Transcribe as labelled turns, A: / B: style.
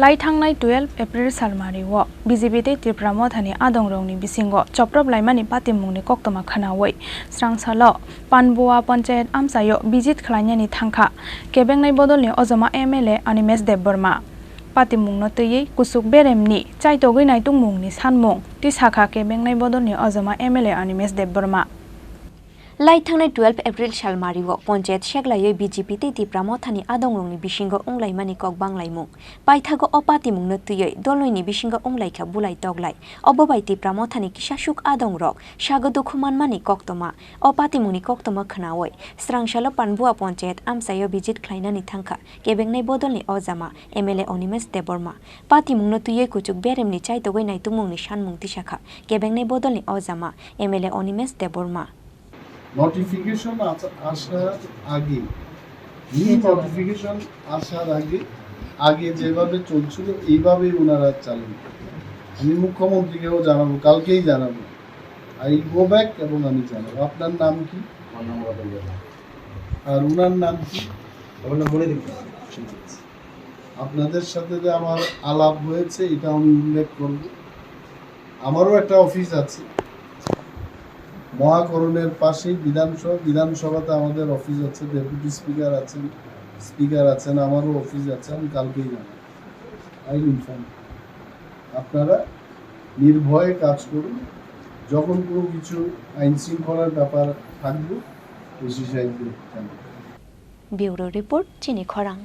A: Laithangnai 12 April salmari wo BJP te Tripura mothani adongrongni bisingo choprop laimani patimungni koktoma khanawoi srangsalo Panbua Panchayat Amchaio Khlainani Thangkha Kebengnai Bodolni Ojama MLA Animesh Debbarma patimungno tei kusuk beremni chaitogoi naitungmungni sanmung ti sakha Kebengnai Bodolni Ojama MLA Animesh Debbarma
B: Laithangnai 12 April salmariwo Panchayat Sheglaiyo BJP te Tripura mothani adongrongni bisingo onglaimani kokbang laimung paithago opatimungno tuyoi doloini bisingo onglaikha bulai toglai obobai Tripura mothani kisashuk adongrok sagodukhmanmani koktoma opatimungni koktoma khnawoi srangsalo Panbua Panchayat Amchaio Khlainani Thangkha Kebengnai Bodolni Ojama MLA Animesh Debbarma patimungno tuyoi kuchuk beremni chaitogoi naitungmungni sanmung tisakha Kebengnai Bodolni Ojama MLA Animesh Debbarma
C: notification আসার আগে আগে যেভাবে চলছিল এইভাবেই ওনারা চালান। আমি মুখ্যমন্ত্রীকেও জানাবো, কালকেই জানাবো। আই গো ব্যাক এবং আমি জানাবো। আপনার নাম কি? আর ওনার নাম কি? আপনাদের সাথে যে আমার আলাপ হয়েছে এটা আমি উল্লেখ করব। আমারও একটা অফিস আছে মহাকরণের পাশেই বিধানসভাতে আমাদের অফিস আছে, ডেপুটি স্পিকার আছেন, আমারও অফিস আছে। আমি কালকেই জানাবো। I inform. আপনারা নির্ভয়ে কাজ করুন। যখন কোনো কিছু আইন শৃঙ্খলার ব্যাপার থাকবে ওসি সাহেবকে জানাবো।
B: ব্যুরো রিপোর্ট চিনি খরাং।